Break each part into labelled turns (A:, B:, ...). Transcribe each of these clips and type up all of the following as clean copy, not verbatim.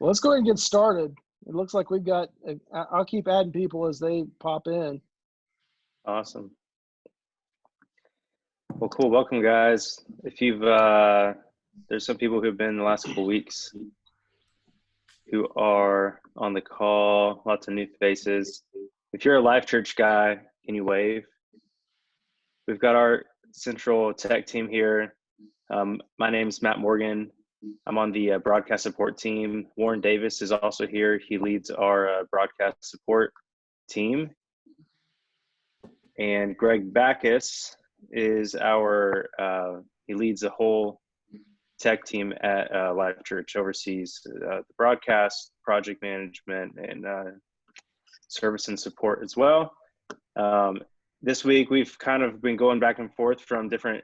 A: Well, let's go ahead and get started. It looks like we've got, I'll keep adding people as they pop in.
B: Awesome. Well, cool. Welcome, guys. If you've, there's some people who have been in the last couple of weeks who are on the call, lots of new faces. If you're a Life.Church guy, can you wave? We've got our central tech team here. My name's Matt Morgan. I'm on the broadcast support team. Warren Davis is also here. He leads our broadcast support team. And Greg Backus is our, he leads the whole tech team at Life.Church, oversees the broadcast, project management, and service and support as well. This week, we've kind of been going back and forth from different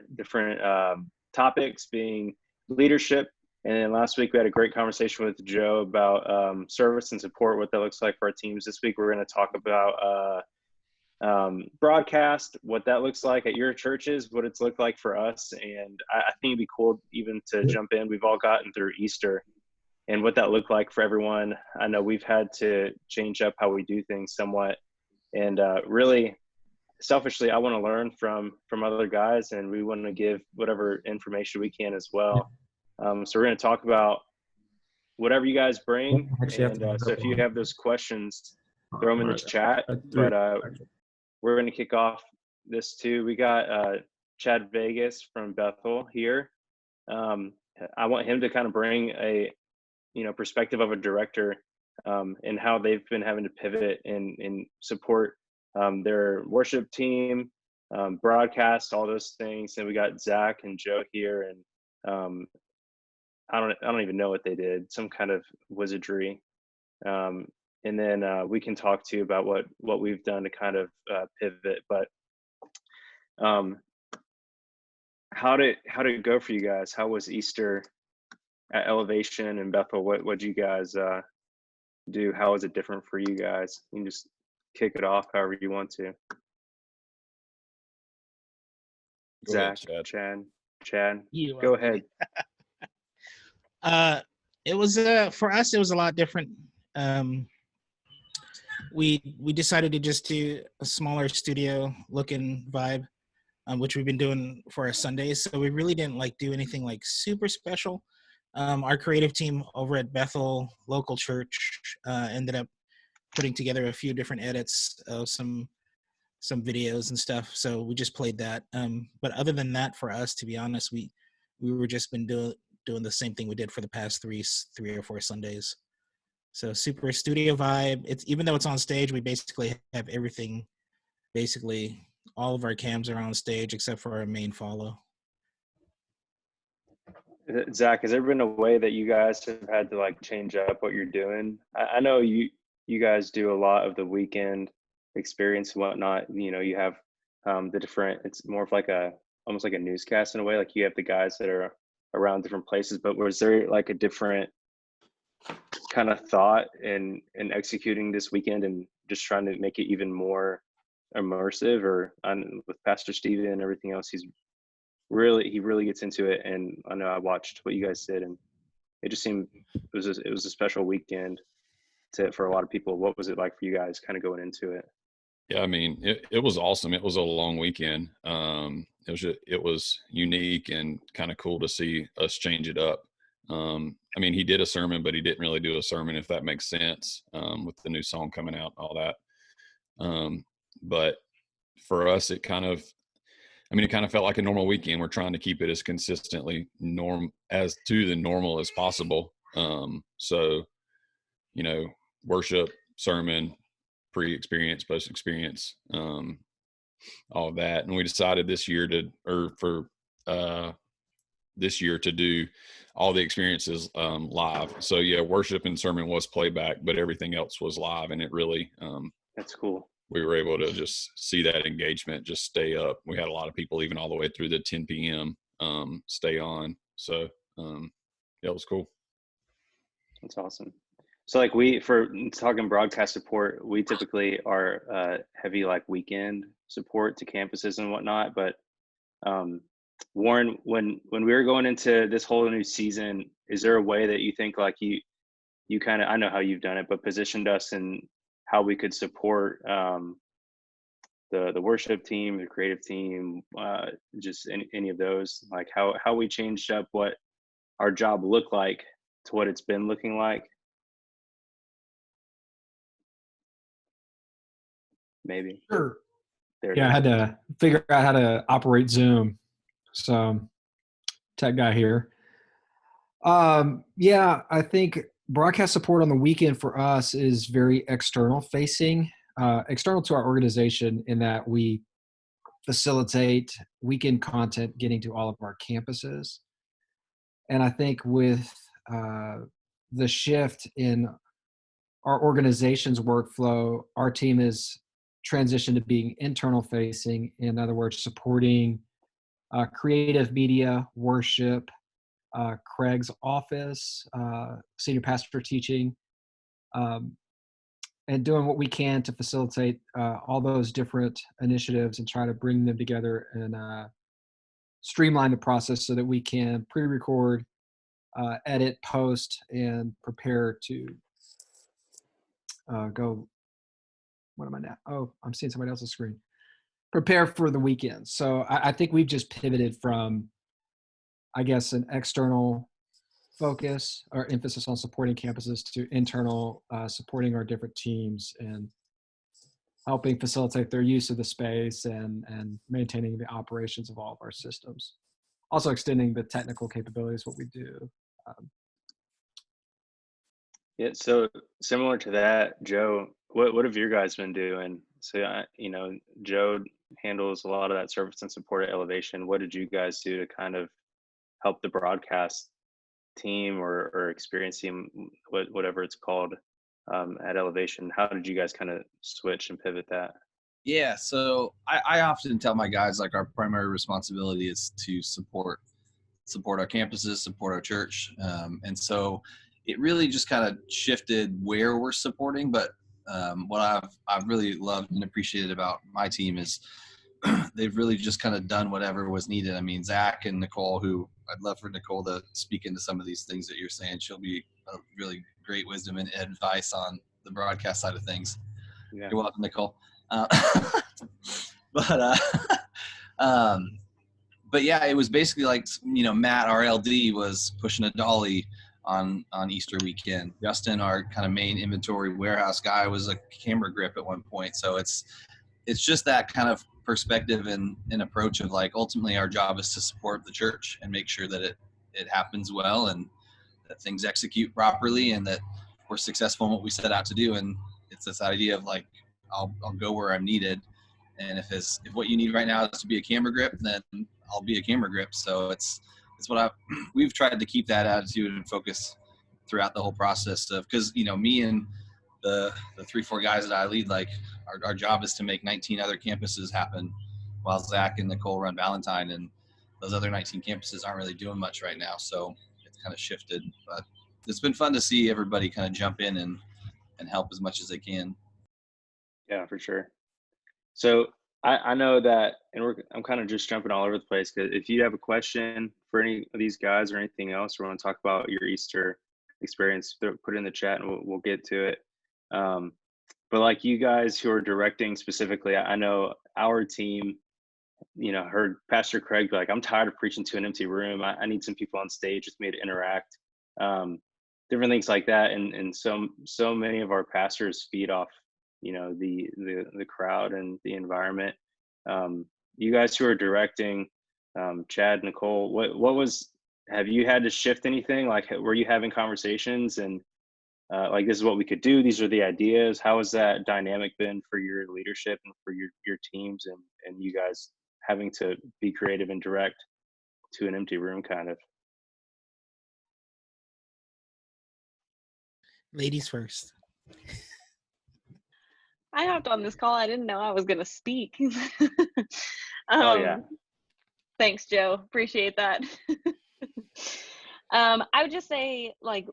B: topics, being leadership. And then last week, we had a great conversation with Joe about service and support, what that looks like for our teams. This week, we're going to talk about broadcast, what that looks like at your churches, what it's looked like for us. And I think it'd be cool even to jump in. We've all gotten through Easter and what that looked like for everyone. I know we've had to change up how we do things somewhat. And really, selfishly, I want to learn from other guys, and we want to give whatever information we can as well. So we're going to talk about whatever you guys bring. And so if you have those questions, throw them in the chat. But we're going to kick off this too. We got Chad Vegas from Bethel here. I want him to kind of bring a, perspective of a director and how they've been having to pivot and support their worship team, broadcast, all those things. And we got Zach and Joe here, and I don't even know what they did, some kind of wizardry. And then we can talk to you about what we've done to kind of pivot. But how did it go for you guys? How was Easter at Elevation and Bethel? What did you guys do? How was it different for you guys? You can just kick it off however you want to. Zach, Chad, go ahead.
C: It was for us. It was a lot different. We decided to just do a smaller studio looking vibe, which we've been doing for our Sundays. So we really didn't do anything super special. Our creative team over at Bethel local church ended up putting together a few different edits of some videos and stuff. So we just played that. But other than that, for us, to be honest, we were just been doing the same thing we did for the past three or four Sundays. So super studio vibe. It's, even though it's on stage, we basically have everything. Basically, all of our cams are on stage except for our main follow.
B: Zach, has there been a way that you guys have had to change up what you're doing? I know you guys do a lot of the weekend experience and whatnot. You have the different. It's more of almost like a newscast in a way. You have the guys that are around different places. But was there a different kind of thought in executing this weekend and just trying to make it even more immersive? Or with Pastor Steven and everything else, he really gets into it. And I know I watched what you guys did, and it just seemed it was a special weekend for a lot of people. What was it like for you guys kind of going into it?
D: Yeah, I mean, it was awesome. It was a long weekend. It was unique and kind of cool to see us change it up. I mean, he did a sermon, but he didn't really do a sermon, if that makes sense, with the new song coming out and all that. But for us, it kind of felt like a normal weekend. We're trying to keep it as consistently normal as possible. So, worship, sermon, pre-experience, post-experience, all of that. And we decided this year to do all the experiences live. So yeah, worship and sermon was playback, but everything else was live. And it really,
B: that's cool.
D: We were able to just see that engagement just stay up. We had a lot of people even all the way through the 10 p.m. Stay on. So yeah, it was cool.
B: That's awesome. So for talking broadcast support, we typically are heavy weekend support to campuses and whatnot. But Warren, when we were going into this whole new season, is there a way that you think you kind of, I know how you've done it, but positioned us in how we could support the worship team, the creative team, just any of those, like how we changed up what our job looked like to what it's been looking like. Maybe.
E: Sure.
B: There it
E: Yeah, I
B: is.
E: had to figure out how to operate Zoom. So, tech guy here. Yeah, I think broadcast support on the weekend for us is very external facing, external to our organization in that we facilitate weekend content getting to all of our campuses. And I think with the shift in our organization's workflow, our team is transitioned to being internal facing. In other words, supporting creative media, worship, Craig's office, senior pastor teaching, and doing what we can to facilitate all those different initiatives and try to bring them together and streamline the process so that we can pre-record, edit, post, and prepare to go. What am I now? Oh, I'm seeing somebody else's screen. Prepare for the weekend. So I think we've just pivoted from, I guess, an external focus or emphasis on supporting campuses to internal, supporting our different teams and helping facilitate their use of the space and maintaining the operations of all of our systems. Also extending the technical capabilities, what we do.
B: Yeah, so similar to that, Joe, what have your guys been doing? So, Joe handles a lot of that service and support at Elevation. What did you guys do to kind of help the broadcast team or experience team, whatever it's called, at Elevation? How did you guys kind of switch and pivot that?
F: Yeah, so I often tell my guys, like, our primary responsibility is to support our campuses, support our church, and so it really just kind of shifted where we're supporting. But what I've really loved and appreciated about my team is they've really just kind of done whatever was needed. I mean, Zach and Nicole, who I'd love for Nicole to speak into some of these things that you're saying. She'll be a really great wisdom and advice on the broadcast side of things.
B: Yeah.
F: You're welcome, Nicole. But yeah, it was basically like, Matt, our LD, was pushing a dolly on Easter weekend. Justin, our kind of main inventory warehouse guy, was a camera grip at one point. So it's just that kind of perspective and approach of, like, ultimately our job is to support the church and make sure that it happens well and that things execute properly and that we're successful in what we set out to do. And it's this idea of, like, I'll go where I'm needed. And if what you need right now is to be a camera grip, then I'll be a camera grip. So it's what we've tried to keep that attitude and focus throughout the whole process of, because, me and the 3-4 guys that I lead, like, our job is to make 19 other campuses happen while Zach and Nicole run Valentine, and those other 19 campuses aren't really doing much right now. So it's kind of shifted, but it's been fun to see everybody kind of jump in and help as much as they can.
B: Yeah, for sure. So I know that, and I'm kind of just jumping all over the place, because if you have a question for any of these guys or anything else, or want to talk about your Easter experience, put it in the chat and we'll get to it. But like you guys who are directing specifically, I know our team, heard Pastor Craig be like, I'm tired of preaching to an empty room. I need some people on stage with me to interact. Different things like that. And so many of our pastors feed off, the crowd and the environment. You guys who are directing, Chad, Nicole, have you had to shift anything? Like, were you having conversations and like, this is what we could do, these are the ideas? How has that dynamic been for your leadership and for your teams and you guys having to be creative and direct to an empty room, kind of?
C: Ladies first.
G: I hopped on this call. I didn't know I was going to speak.
B: Oh, yeah.
G: Thanks, Joe. Appreciate that. I would just say, like,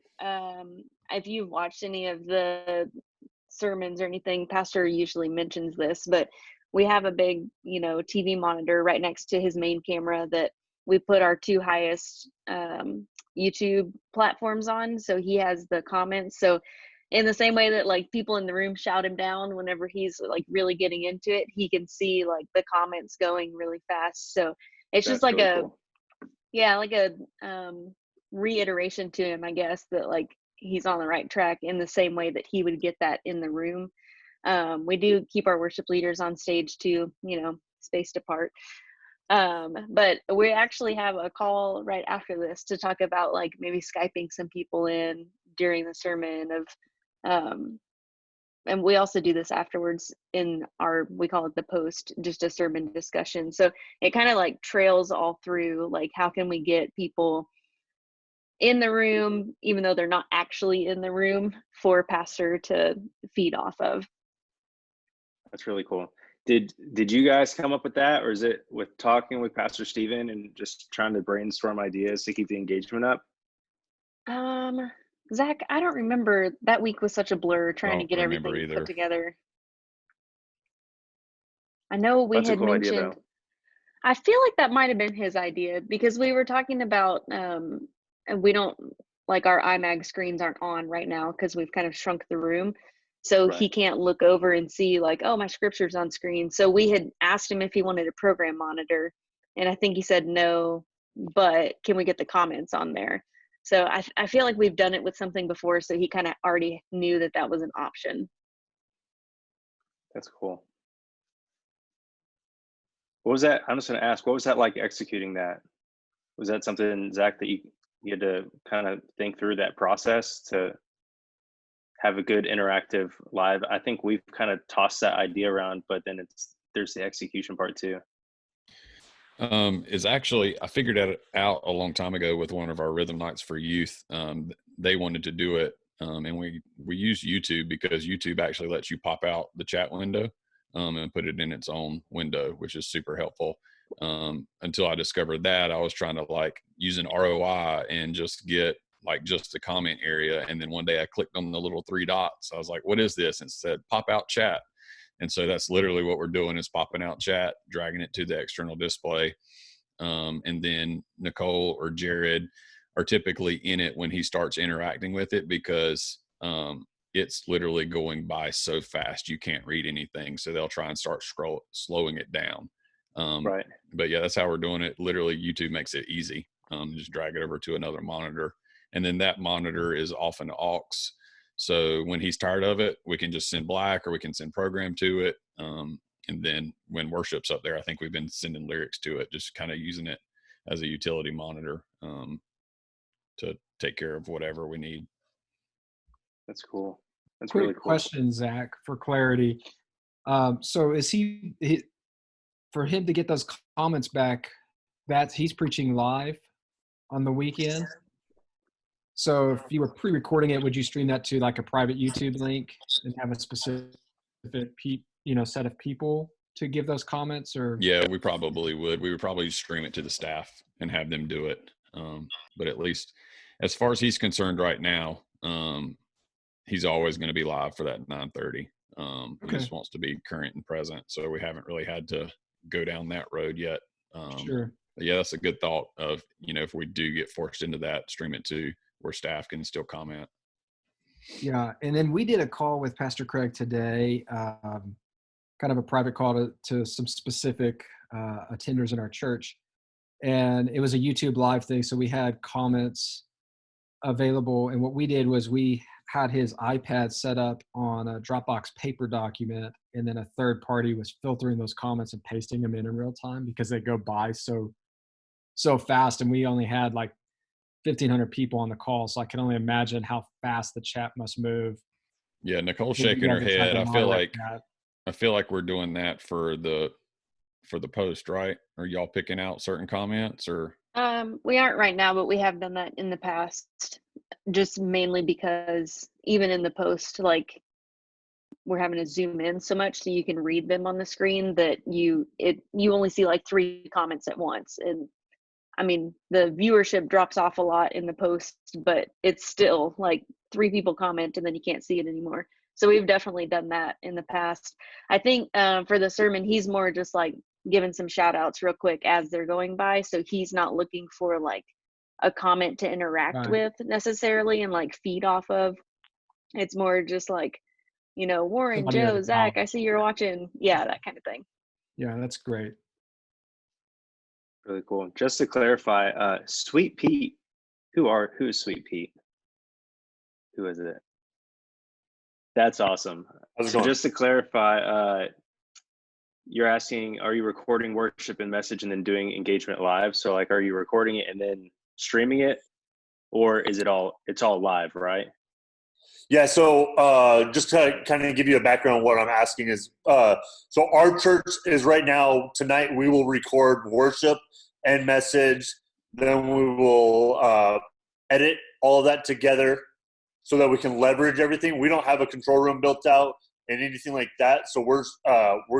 G: if you've watched any of the sermons or anything, Pastor usually mentions this, but we have a big, TV monitor right next to his main camera that we put our 2 highest YouTube platforms on, so he has the comments. So in the same way that like people in the room shout him down whenever he's like really getting into it, he can see like the comments going really fast. So it's just
B: That's
G: like
B: really cool.
G: like a reiteration to him, I guess, that like he's on the right track in the same way that he would get that in the room. We do keep our worship leaders on stage too, spaced apart. But we actually have a call right after this to talk about like maybe Skyping some people in during the sermon and we also do this afterwards in we call it the post, just a sermon discussion. So it kind of like trails all through, like how can we get people in the room, even though they're not actually in the room, for pastor to feed off of.
B: That's really cool. Did you guys come up with that, or is it with talking with Pastor Steven and just trying to brainstorm ideas to keep the engagement up?
G: Zach, I don't remember. That week was such a blur trying to get everything put together. I know we had mentioned,
B: idea, though.
G: I feel like that might have been his idea, because we were talking about, and we don't, like our iMag screens aren't on right now because we've kind of shrunk the room. So
B: Right.
G: He can't look over and see like, oh, my scripture's on screen. So we had asked him if he wanted a program monitor. And I think he said no, but can we get the comments on there? So I feel like we've done it with something before. So he kind of already knew that that was an option.
B: That's cool. What was that? I'm just going to ask, what was that like executing that? Was that something, Zach, that you had to kind of think through that process to have a good interactive live? I think we've kind of tossed that idea around, but then there's the execution part too.
D: Is actually, I figured that out a long time ago with one of our rhythm nights for youth. They wanted to do it. And we use YouTube because YouTube actually lets you pop out the chat window and put it in its own window, which is super helpful. Until I discovered that, I was trying to like use an ROI and just get like just the comment area. And then one day I clicked on the little 3 dots. I was like, what is this? And it said, pop out chat. And so that's literally what we're doing, is popping out chat, dragging it to the external display. And then Nicole or Jared are typically in it when he starts interacting with it, because it's literally going by so fast you can't read anything. So they'll try and start slowing it down.
B: Right.
D: But yeah, that's how we're doing it. Literally, YouTube makes it easy. Just drag it over to another monitor. And then that monitor is off an aux. So when he's tired of it, we can just send black, or we can send program to it. And then when worship's up there, I think we've been sending lyrics to it, just kind of using it as a utility monitor to take care of whatever we need.
B: That's cool. That's
E: Quick
B: really cool.
E: question, Zach, for clarity. So is he for him to get those comments back, that he's preaching live on the weekend? So if you were pre-recording it, would you stream that to like a private YouTube link and have a specific set of people to give those comments? Or
D: yeah, we probably would. We would probably stream it to the staff and have them do it. But at least as far as he's concerned right now, he's always going to be live for that 9:30. He just wants to be current and present. So we haven't really had to go down that road yet.
E: Sure.
D: But yeah, that's a good thought of, if we do get forced into that, stream it to where staff can still comment.
E: Yeah. And then we did a call with Pastor Craig today, kind of a private call to some specific attenders in our church. And it was a YouTube live thing. So we had comments available. And what we did was we had his iPad set up on a Dropbox paper document. And then a third party was filtering those comments and pasting them in real time, because they go by so fast. And we only had like 1,500 people on the call. So I can only imagine how fast the chat must move.
D: Yeah. Nicole's shaking her head. I feel like we're doing that for the post, right? Are y'all picking out certain comments or?
G: We aren't right now, but we have done that in the past, just mainly because even in the post, like we're having to zoom in so much so you can read them on the screen that you only see like 3 comments at once. And I mean, the viewership drops off a lot in the post, but it's still like 3 people comment and then you can't see it anymore. So we've definitely done that in the past. I think for the sermon, he's more just like giving some shout outs real quick as they're going by. So he's not looking for like a comment to interact
E: Right.
G: with necessarily and like feed off of. It's more just like, you know, Warren,
E: Somebody to
G: Joe, Zach, I
E: acknowledge.
G: see you're watching. Yeah, that kind of thing.
E: Yeah, that's great.
B: Really cool. Just to clarify, Sweet Pete, who is Sweet Pete? Who is it? That's awesome.
H: How's it
B: So
H: going?
B: just to clarify, you're asking, are you recording worship and message and then doing engagement live? So like, are you recording it and then streaming it, or is it's all live, right?
H: Yeah, so just to kind of give you a background on what I'm asking is, so our church is right now, tonight we will record worship and message, then we will edit all of that together so that we can leverage everything. We don't have a control room built out and anything like that, so we're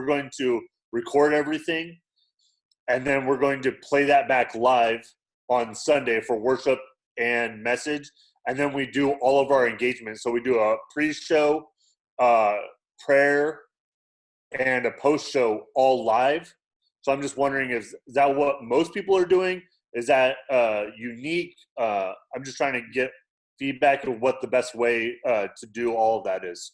H: going to record everything, and then we're going to play that back live on Sunday for worship and message. And then we do all of our engagements. So we do a pre-show, prayer, and a post-show all live. So I'm just wondering, is that what most people are doing? Is that unique? I'm just trying to get feedback of what the best way to do all of that is.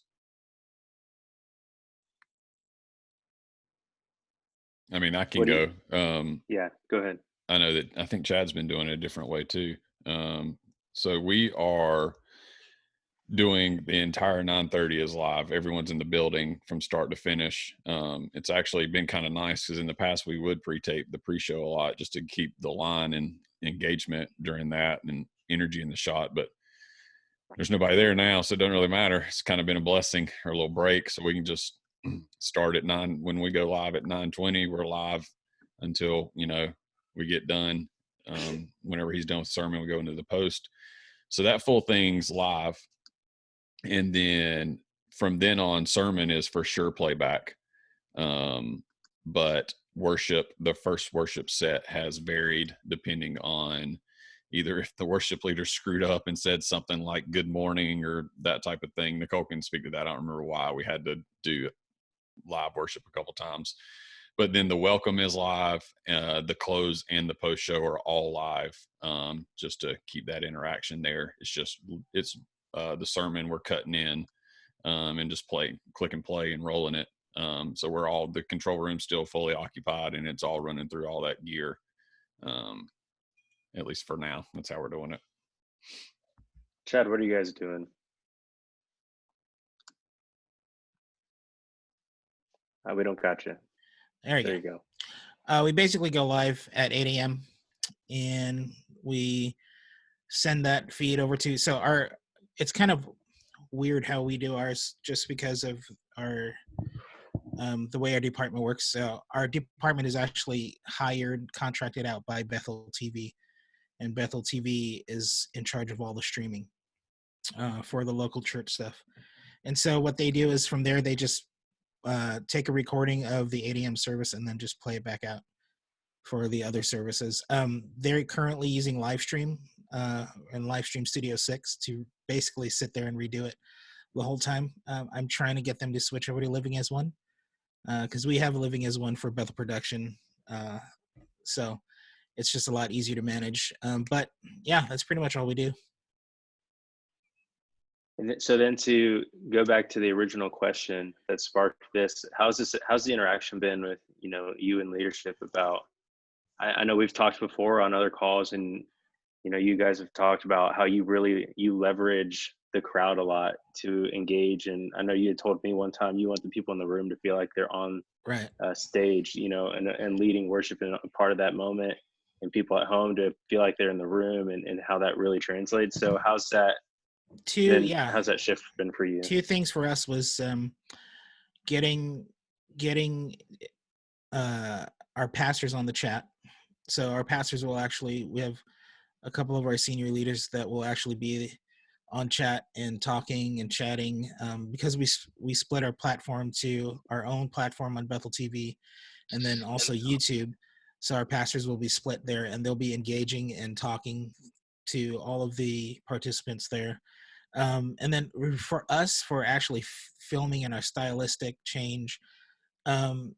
D: I mean, I can
B: What do
D: go.
B: Yeah, go ahead.
D: I know that I think Chad's been doing it a different way too. So we are doing the entire 9:30 is live. Everyone's in the building from start to finish. It's actually been kind of nice because in the past we would pre-tape the pre-show a lot just to keep the line and engagement during that and energy in the shot. But there's nobody there now, so it doesn't really matter. It's kind of been a blessing or a little break, so we can just start at 9. When we go live at 9:20, we're live until we get done. Whenever he's done with the sermon, we go into the post. So that full thing's live, and then from then on, sermon is for sure playback. But worship, the first worship set has varied depending on either if the worship leader screwed up and said something like good morning or that type of thing. Nicole can speak to that. I don't remember why we had to do live worship a couple times, but then the welcome is live. The close and the post show are all live, just to keep that interaction there. It's the sermon we're cutting in, and just click and play and rolling it. So the control room's still fully occupied and it's all running through all that gear. At least for now, that's how we're doing it.
B: Chad, what are you guys doing? We don't got you.
C: There
B: you
C: you
B: go.
C: We basically go live at 8 a.m. and we send that feed over to, it's kind of weird how we do ours just because of our the way our department works. So our department is actually contracted out by Bethel TV, and Bethel TV is in charge of all the streaming for the local church stuff. And so what they do is from there, they just take a recording of the 8 a.m. service and then just play it back out for the other services. They're currently using Livestream and Livestream Studio 6 to basically sit there and redo it the whole time. I'm trying to get them to switch over to Living as One because we have Living as One for Bethel Production. So it's just a lot easier to manage. But yeah, that's pretty much all we do.
B: And so then to go back to the original question that sparked this, how's the interaction been with, you and leadership about, I know we've talked before on other calls and, you guys have talked about how you leverage the crowd a lot to engage. And I know you had told me one time you want the people in the room to feel like they're on stage, and leading worship in a part of that moment, and people at home to feel like they're in the room, and how that really translates. So how's that shift been for you?
C: 2 things for us was getting our pastors on the chat. So our pastors we have a couple of our senior leaders that will actually be on chat and talking and chatting, because we split our platform to our own platform on Bethel TV and then also YouTube. So our pastors will be split there and they'll be engaging and talking to all of the participants there. And then for us, for actually filming and our stylistic change,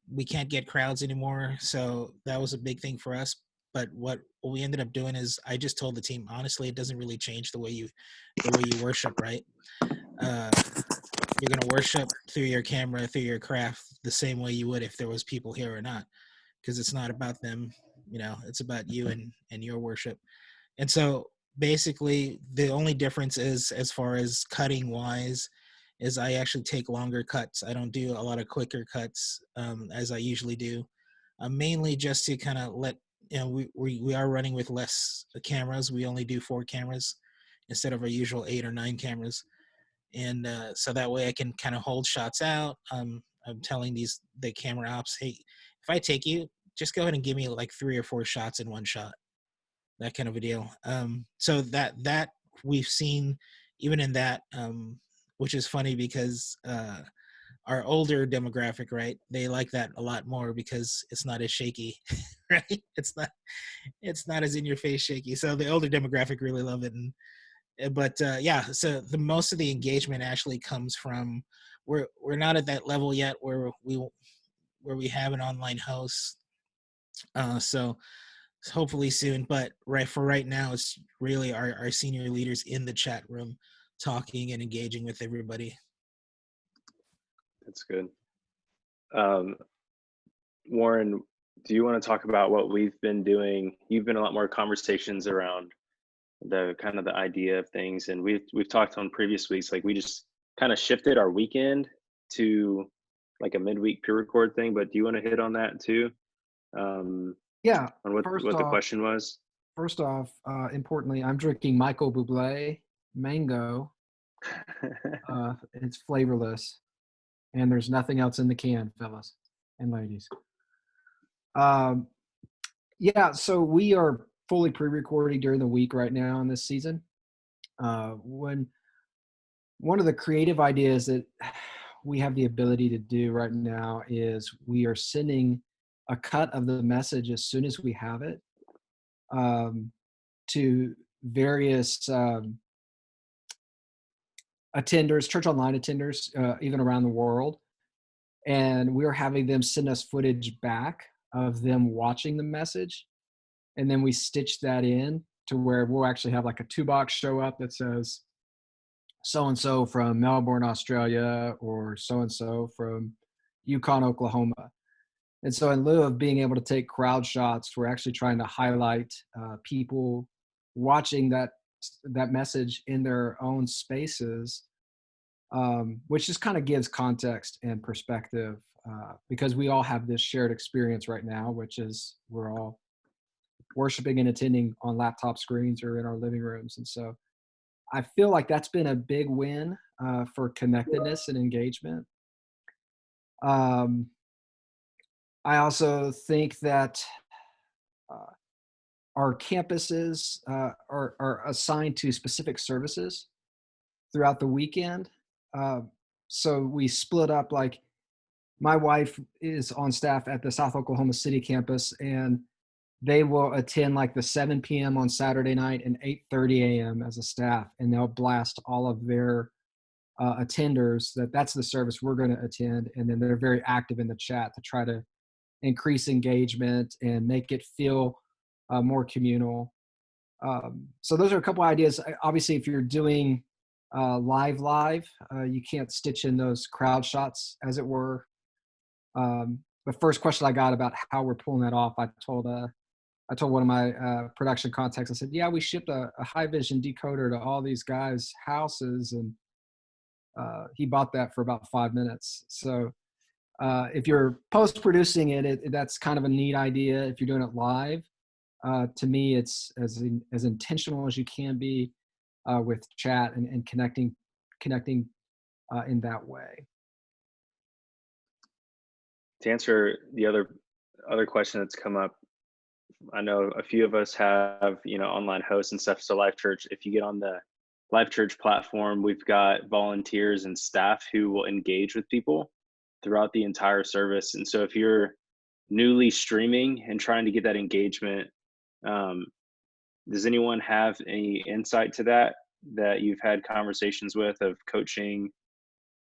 C: We can't get crowds anymore, so that was a big thing for us. But what we ended up doing is I just told the team, honestly, it doesn't really change the way you worship, right? You're gonna worship through your camera, through your craft, the same way you would if there was people here or not, because it's not about them, it's about you and your worship. And so basically the only difference is, as far as cutting wise, is I actually take longer cuts. I don't do a lot of quicker cuts as I usually do, mainly just to kind of let, we are running with less cameras. We only do 4 cameras instead of our usual 8 or 9 cameras. And so that way I can kind of hold shots out. I'm telling the camera ops, hey, if I take you, just go ahead and give me like 3 or 4 shots in one shot, that kind of a deal. So that we've seen even in that, which is funny because our older demographic, right, they like that a lot more because it's not as shaky, right? It's not as in your face shaky. So the older demographic really love it. And but yeah, so the most of the engagement actually comes from, we're not at that level yet where we have an online host. So hopefully soon, but right now it's really our senior leaders in the chat room talking and engaging with everybody.
B: That's good. Warren, do you want to talk about what we've been doing? You've been a lot more conversations around the kind of the idea of things, and we've talked on previous weeks, like we just kind of shifted our weekend to like a midweek peer record thing. But do you want to hit on that too?
E: Yeah.
B: On what the question was?
E: First off, importantly, I'm drinking Michael Bublé mango. It's flavorless, and there's nothing else in the can, fellas and ladies. Yeah, so we are fully pre-recording during the week right now in this season. When one of the creative ideas that we have the ability to do right now is we are sending a cut of the message as soon as we have it to various attenders, church online attenders, even around the world. And we're having them send us footage back of them watching the message. And then we stitch that in to where we'll actually have like a 2-box show up that says so-and-so from Melbourne, Australia, or so-and-so from Yukon, Oklahoma. And so in lieu of being able to take crowd shots, we're actually trying to highlight people watching that message in their own spaces, which just kind of gives context and perspective because we all have this shared experience right now, which is we're all worshiping and attending on laptop screens or in our living rooms. And so I feel like that's been a big win for connectedness and engagement. I also think that our campuses are assigned to specific services throughout the weekend. So we split up, like my wife is on staff at the South Oklahoma City campus, and they will attend like the 7 p.m. on Saturday night and 8:30 a.m. as a staff, and they'll blast all of their attenders that's the service we're going to attend. And then they're very active in the chat to try to increase engagement and make it feel more communal. So those are a couple ideas. Obviously, if you're doing live, you can't stitch in those crowd shots, as it were. The first question I got about how we're pulling that off, I told one of my production contacts, I said, yeah, we shipped a high vision decoder to all these guys' houses, and he bought that for about 5 minutes. So if you're post-producing it, that's kind of a neat idea. If you're doing it live, to me, it's as intentional as you can be with chat and connecting in that way.
B: To answer the other question that's come up, I know a few of us have, online hosts and stuff. So Life.Church, if you get on the Life.Church platform, we've got volunteers and staff who will engage with people throughout the entire service. And so if you're newly streaming and trying to get that engagement, does anyone have any insight to that you've had conversations with, of coaching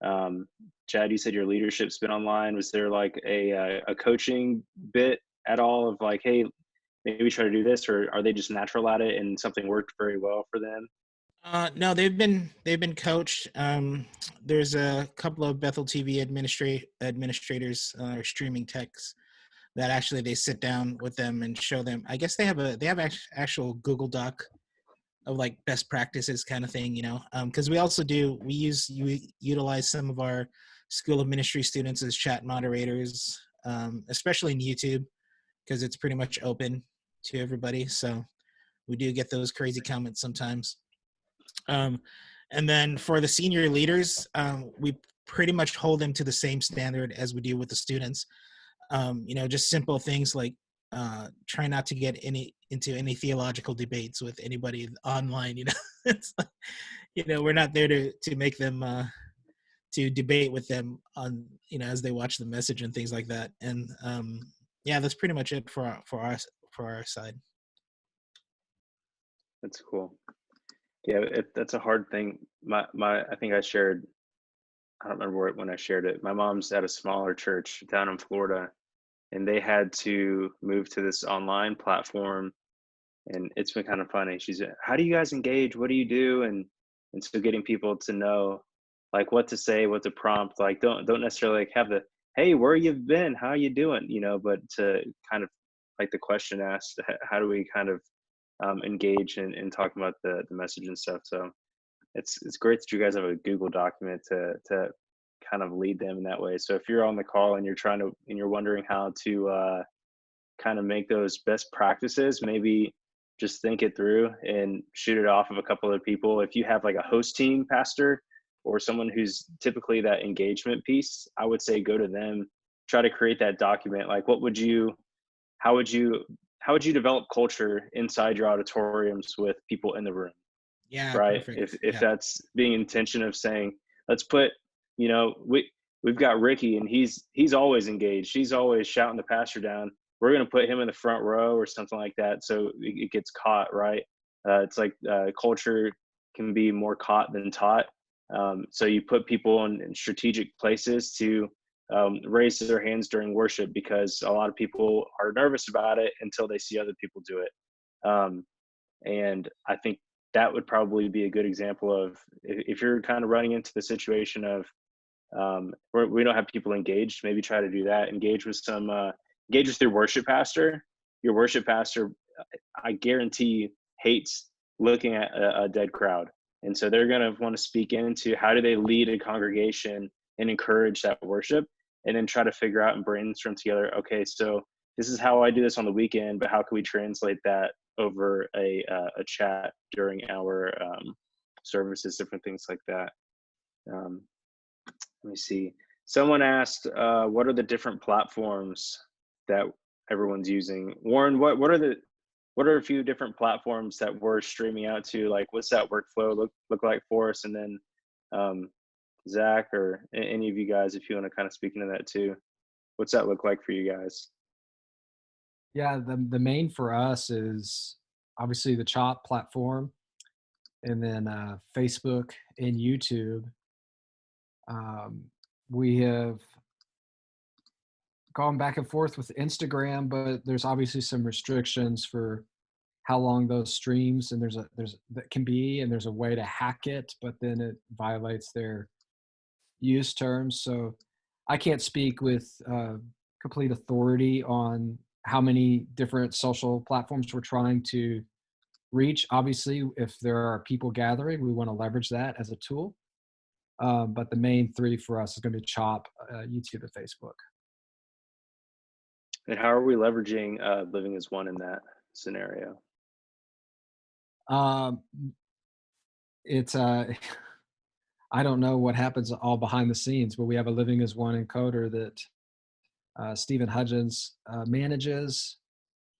B: Chad, you said your leadership's been online. Was there like a coaching bit at all of like, hey, maybe try to do this, or are they just natural at it and something worked very well for them?
C: No, they've been coached. There's a couple of Bethel TV administrators or streaming techs that actually they sit down with them and show them. I guess they have actual Google Doc of like best practices kind of thing, because we utilize some of our School of Ministry students as chat moderators, especially in YouTube, because it's pretty much open to everybody. So we do get those crazy comments sometimes. And then for the senior leaders, we pretty much hold them to the same standard as we do with the students. Just simple things like try not to get into any theological debates with anybody online. It's like, we're not there to make them to debate with them on as they watch the message and things like that. And that's pretty much it for our side.
B: That's cool. Yeah, that's a hard thing. I think I shared, I don't remember when I shared it. My mom's at a smaller church down in Florida, and they had to move to this online platform, and it's been kind of funny. She's like, how do you guys engage? What do you do? And so getting people to know like what to say, what to prompt, like don't necessarily like have the, hey, where you've been, how you doing, but to kind of like the question asked, how do we kind of engage in talking about the message and stuff. So it's great that you guys have a Google document to kind of lead them in that way. So if you're on the call and you're wondering how to kind of make those best practices, maybe just think it through and shoot it off of a couple of people. If you have like a host team pastor or someone who's typically that engagement piece, I would say go to them, try to create that document. Like how would you develop culture inside your auditoriums with people in the room?
C: Yeah,
B: right.
C: perfect.
B: If that's being intention of saying, let's put, we've got Ricky and he's always engaged. He's always shouting the pastor down. We're going to put him in the front row or something like that. So it gets caught, right? It's like culture can be more caught than taught. So you put people in strategic places to raise their hands during worship, because a lot of people are nervous about it until they see other people do it. And I think that would probably be a good example of if you're kind of running into the situation of where we don't have people engaged, maybe try to do that. Engage with your worship pastor. Your worship pastor, I guarantee, hates looking at a dead crowd. And so they're going to want to speak into how do they lead a congregation and encourage that worship, and then try to figure out and brainstorm together, okay, so this is how I do this on the weekend, but how can we translate that over a chat during our services, different things like that. Let me see. Someone asked, what are the different platforms that everyone's using? Warren, what are a few different platforms that we're streaming out to? Like, what's that workflow look like for us? And then Zach or any of you guys, if you want to kind of speak into that too, what's that look like for you guys?
E: Yeah, the main for us is obviously the Chop platform, and then Facebook and YouTube. We have gone back and forth with Instagram, but there's obviously some restrictions for how long those streams, and there's that can be, and there's a way to hack it, but then it violates their use terms. So I can't speak with complete authority on how many different social platforms we're trying to reach. Obviously, if there are people gathering, we want to leverage that as a tool. But the main three for us is going to be Chop, YouTube, and Facebook.
B: And how are we leveraging Living as One in that scenario?
E: It's I don't know what happens all behind the scenes, but we have a Living as One encoder that Stephen Hudgens manages,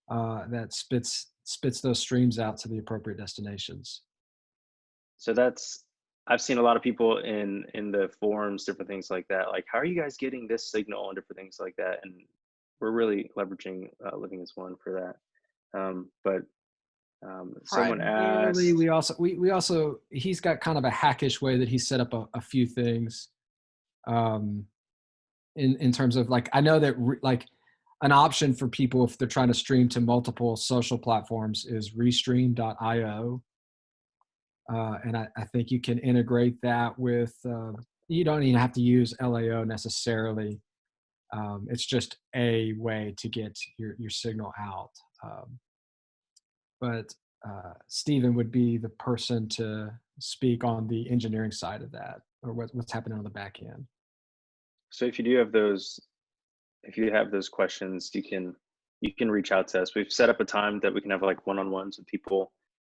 E: that spits those streams out to the appropriate destinations.
B: So I've seen a lot of people in the forums, different things like that. Like, how are you guys getting this signal and different things like that? And we're really leveraging Living as One for that. But someone asked.
E: We also he's got kind of a hackish way that he set up a few things. in terms of like, I know that like an option for people if they're trying to stream to multiple social platforms is restream.io. And I think you can integrate that with, you don't even have to use LAO necessarily. It's just a way to get your signal out. But Stephen would be the person to speak on the engineering side of that, or what's happening on the back end.
B: So if you have those questions, you can reach out to us. We've set up a time that we can have like one-on-ones with people,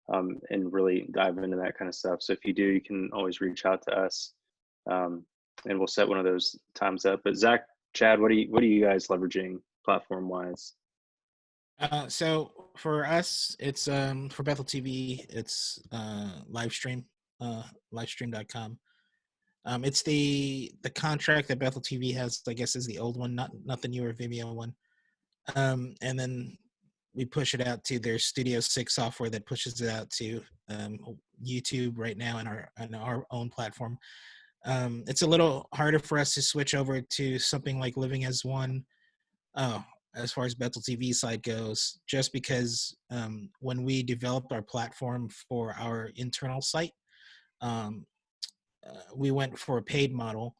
B: and really dive into that kind of stuff. So if you do, you can always reach out to us, and we'll set one of those times up. But Zach, Chad, what are you guys leveraging platform wise?
C: So for us, it's for Bethel TV, it's Livestream, livestream.com. It's the contract that Bethel TV has, I guess, is the old one, not the newer Vimeo one. And then we push it out to their Studio 6 software that pushes it out to YouTube right now on our own platform. It's a little harder for us to switch over to something like Living as One. As far as Bethel TV side goes, just because when we developed our platform for our internal site, we went for a paid model,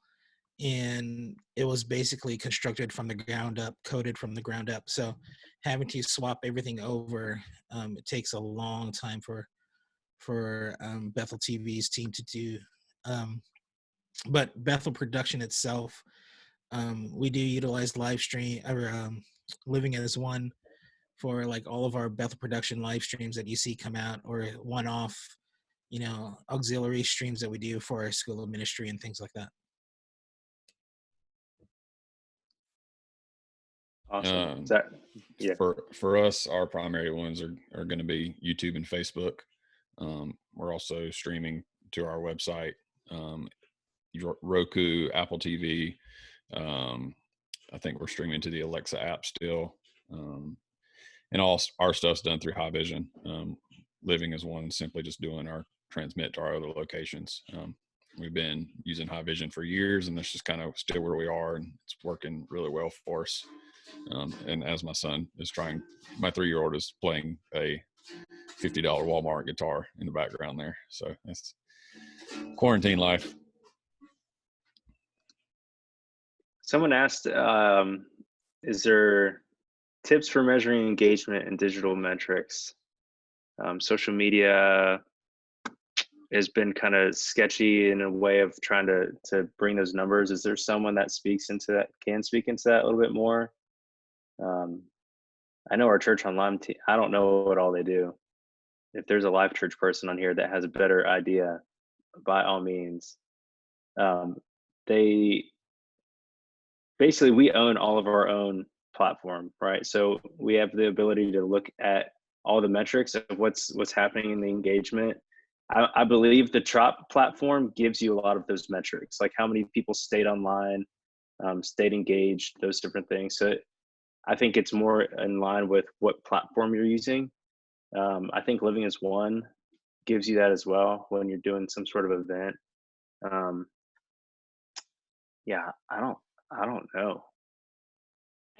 C: and it was basically constructed from the ground up, coded from the ground up. So having to swap everything over, it takes a long time for Bethel TV's team to do. But Bethel production itself, we do utilize live stream or Living as One for like all of our Bethel production live streams that you see come out, or one-off, auxiliary streams that we do for our School of Ministry and things like that.
B: Awesome. Yeah.
D: For us, our primary ones are going to be YouTube and Facebook. We're also streaming to our website, Roku, Apple TV. I think we're streaming to the Alexa app still. And all our stuff's done through High Vision. Living as One, simply just doing our transmit to our other locations. We've been using High Vision for years, and that's just kind of still where we are, and it's working really well for us. And as my son is my 3-year-old is playing a $50 Walmart guitar in the background there. So that's quarantine life.
B: Someone asked, is there tips for measuring engagement in digital metrics? Social media has been kind of sketchy in a way of trying to bring those numbers. Is there someone that can speak into that a little bit more? I know our church online team, I don't know what all they do. If there's a Life.Church person on here that has a better idea, by all means. Basically, we own all of our own platform, right? So we have the ability to look at all the metrics of what's happening in the engagement. I believe the Trop platform gives you a lot of those metrics, like how many people stayed online, stayed engaged, those different things. So I think it's more in line with what platform you're using. I think Living as One gives you that as well when you're doing some sort of event. Yeah, I don't know.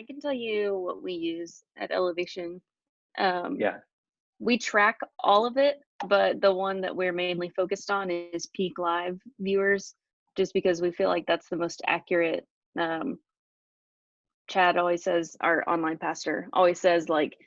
G: I can tell you what we use at Elevation.
B: Yeah.
G: We track all of it, but the one that we're mainly focused on is peak live viewers, just because we feel like that's the most accurate. Chad always says, our online pastor always says, like,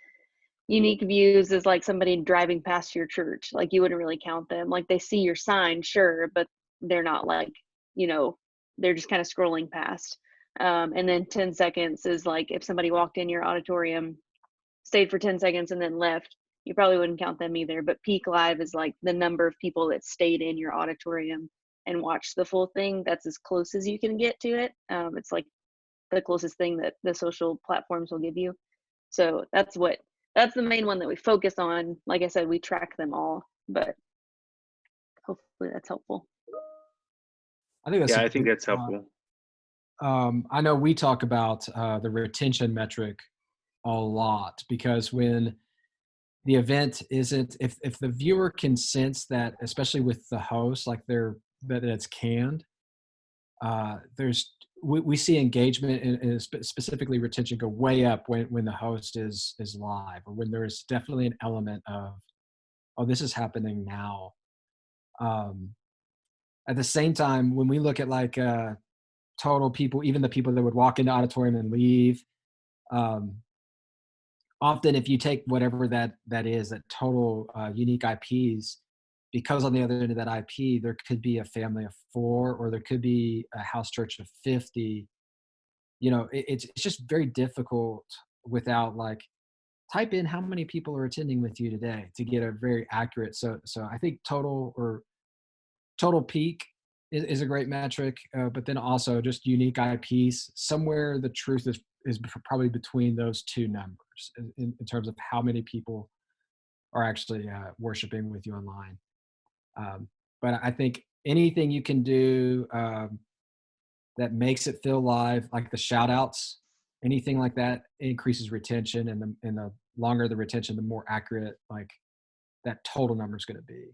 G: unique views is like somebody driving past your church. Like, you wouldn't really count them. Like, they see your sign, sure, but they're not like, they're just kind of scrolling past. And then 10 seconds is like if somebody walked in your auditorium, stayed for 10 seconds and then left, you probably wouldn't count them either. But peak live is like the number of people that stayed in your auditorium and watched the full thing. That's as close as you can get to it. It's like the closest thing that the social platforms will give you. So that's the main one that we focus on. Like I said, we track them all, but hopefully that's helpful.
E: I think
B: that's helpful.
E: I know we talk about the retention metric a lot, because when the event isn't, if the viewer can sense that, especially with the host, like that it's canned, we see engagement and specifically retention go way up when the host is live, or when there's definitely an element of, oh, this is happening now. At the same time, when we look at like total people, even the people that would walk into auditorium and leave, often if you take whatever that is, that total unique IPs, because on the other end of that IP, there could be a family of 4, or there could be a house church of 50. It's just very difficult without, like, type in how many people are attending with you today to get a very accurate. So I think total peak is a great metric, but then also just unique IPs. Somewhere the truth is probably between those two numbers in terms of how many people are actually worshiping with you online. But I think anything you can do that makes it feel live, like the shout outs, anything like that increases retention, and the longer the retention, the more accurate like that total number is going to be.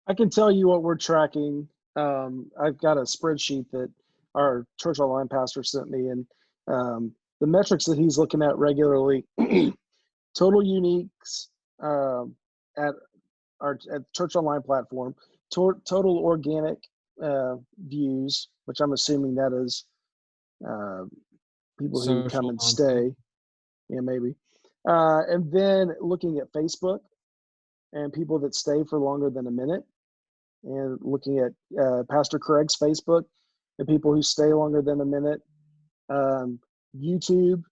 A: I can tell you what we're tracking. I've got a spreadsheet that our church online pastor sent me, and the metrics that he's looking at regularly: total uniques at church online platform, total organic views, which I'm assuming that is people who
E: Social
A: come and
E: content.
A: stay. Yeah, maybe. And then looking at Facebook and people that stay for longer than a minute, and looking at Pastor Craig's Facebook and people who stay longer than a minute. YouTube,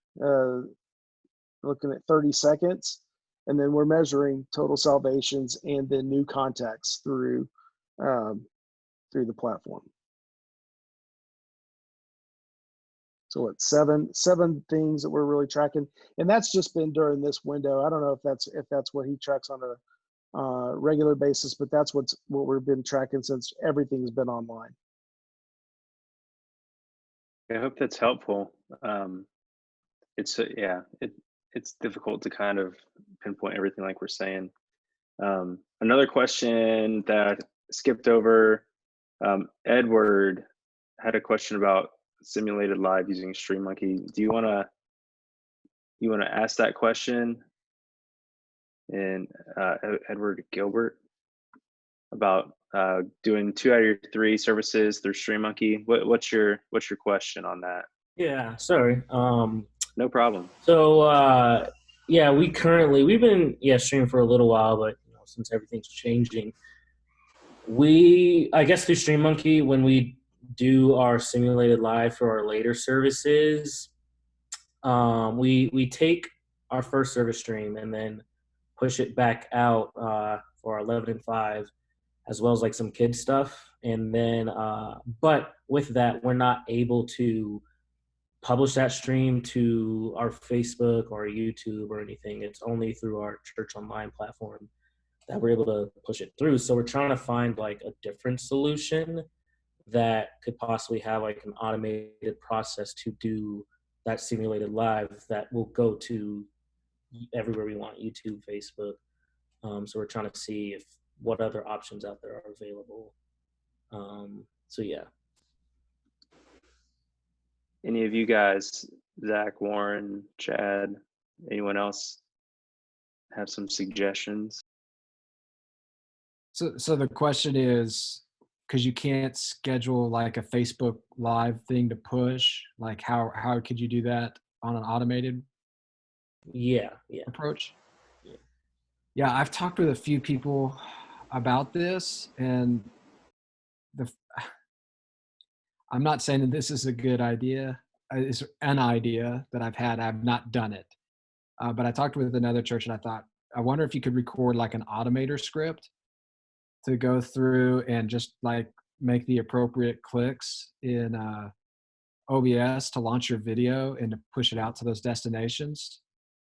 A: looking at 30 seconds. And then we're measuring total salvations and then new contacts through the platform. So it's seven things that we're really tracking, and that's just been during this window. I don't know if that's what he tracks on a regular basis, but that's what we've been tracking since everything's been online.
B: I hope that's helpful. It's difficult to kind of pinpoint everything like we're saying. Another question that I skipped over, Edward had a question about simulated live using StreamMonkey. Do you want to ask that question? And Edward Gilbert, about doing 2 out of your 3 services through StreamMonkey. What's your question on that?
I: Yeah, sorry.
B: No problem.
I: So we've been streaming for a little while, but since everything's changing, I guess through StreamMonkey, when we do our simulated live for our later services, we take our first service stream and then push it back out for our 11 and 5, as well as like some kids stuff. And then, but with that, we're not able to publish that stream to our Facebook or YouTube or anything. It's only through our church online platform that we're able to push it through. So we're trying to find like a different solution that could possibly have like an automated process to do that simulated live that will go to everywhere we want, YouTube, Facebook. So we're trying to see what other options out there are available. So yeah.
B: Any of you guys, Zach, Warren, Chad, anyone else have some suggestions?
E: So the question is, because you can't schedule like a Facebook Live thing to push, like how could you do that on an automated approach? Yeah, I've talked with a few people about this, and I'm not saying that this is a good idea. It's an idea that I've had. I've not done it. But I talked with another church, and I thought, I wonder if you could record like an automator script to go through and just like make the appropriate clicks in OBS to launch your video and to push it out to those destinations,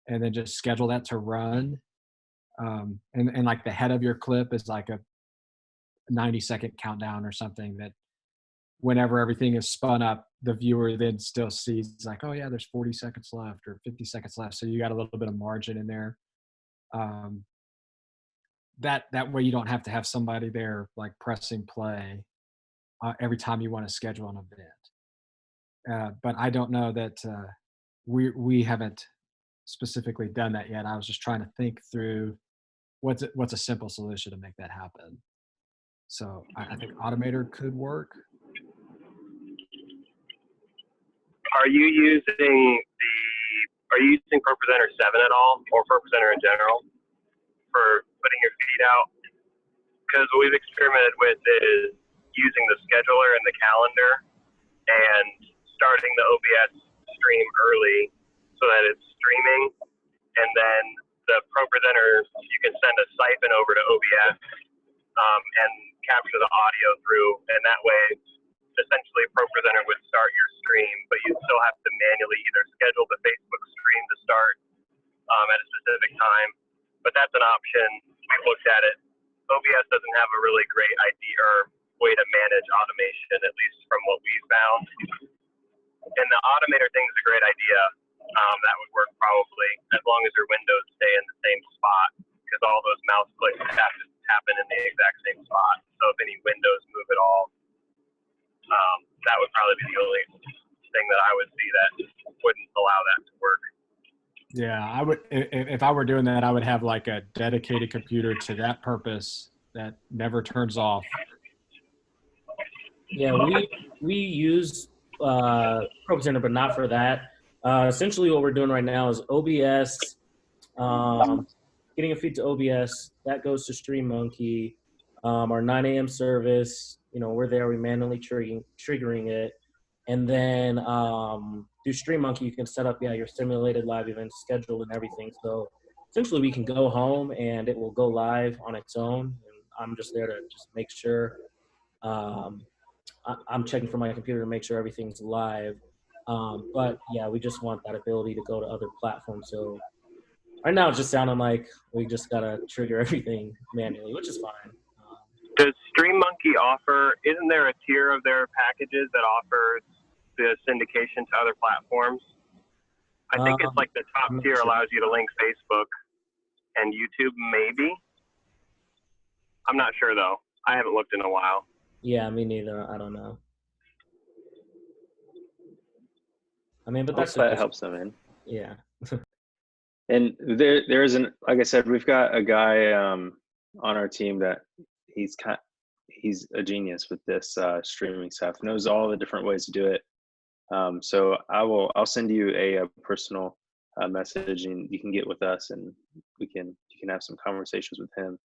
E: and then just schedule that to run. And like the head of your clip is like a 90-second countdown or something, that whenever everything is spun up, the viewer then still sees like, oh yeah, there's 40 seconds left or 50 seconds left. So you got a little bit of margin in there. That way you don't have to have somebody there like pressing play. every time you want to schedule an event. But I don't know that we haven't specifically done that yet. I was just trying to think through what's a simple solution to make that happen. So I think Automator could work.
J: Are you using ProPresenter 7 at all, or ProPresenter in general, for putting your feed out? Because what we've experimented with is using the scheduler and the calendar and starting the OBS stream early so that it's streaming, and then the ProPresenter, you can send a siphon over to OBS and capture the audio through, and that way essentially ProPresenter would start your stream, but you still have to manually either schedule the Facebook stream to start at a specific time. But that's an option. We've looked at it. OBS doesn't have a really great idea or way to manage automation, at least from what we've found. And the Automator thing is a great idea. That would work probably as long as your windows stay in the same spot, because all those mouse clicks have to happen in the exact same spot. So if any windows move at all, that would probably be the only thing that I would see that wouldn't allow that to work.
E: Yeah, I would. If I were doing that, I would have like a dedicated computer to that purpose that never turns off.
I: Yeah, we use ProPresenter, but not for that. Essentially, what we're doing right now is OBS, getting a feed to OBS. That goes to StreamMonkey. Our 9 a.m. service, we're there. We manually triggering it. And then through StreamMonkey, you can set up, your simulated live event schedule and everything. So essentially, we can go home and it will go live on its own. And I'm just there to just make sure. I'm checking for my computer to make sure everything's live. But yeah, we just want that ability to go to other platforms. So right now, it's just sounding like we just gotta trigger everything manually, which is fine.
J: Does StreamMonkey isn't there a tier of their packages that offers the syndication to other platforms? I think it's like the top tier allows you to link Facebook and YouTube, maybe. I'm not sure, though. I haven't looked in a while.
I: Yeah, me neither. I don't know. I mean, but
B: that helps them in.
I: Yeah.
B: And there isn't, like I said, we've got a guy on our team that he's a genius with this streaming stuff. Knows all the different ways to do it. So I'll send you a personal message, and you can get with us, and you can have some conversations with him.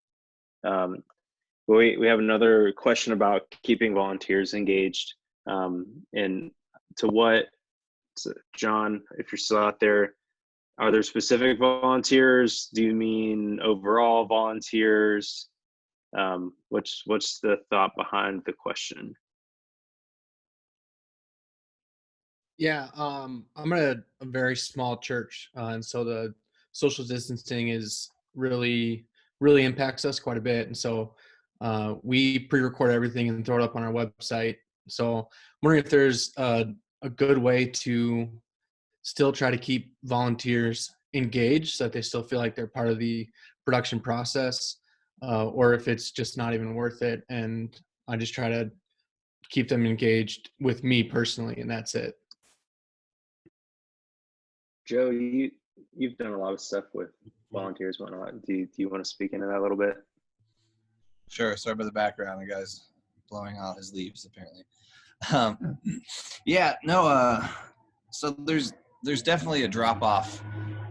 B: We have another question about keeping volunteers engaged, and to what, John, if you're still out there, are there specific volunteers? Do you mean overall volunteers? What's the thought behind the question?
K: Yeah, I'm at a very small church, and so the social distancing is really impacts us quite a bit. And so we pre-record everything and throw it up on our website. So I'm wondering if there's a good way to still try to keep volunteers engaged so that they still feel like they're part of the production process, or if it's just not even worth it. And I just try to keep them engaged with me personally, and that's it.
B: Joe, you've done a lot of stuff with volunteers and whatnot. Do you want to speak into that a little bit?
F: Sure. Sorry about the background. The guy's blowing out his leaves, apparently. So there's definitely a drop-off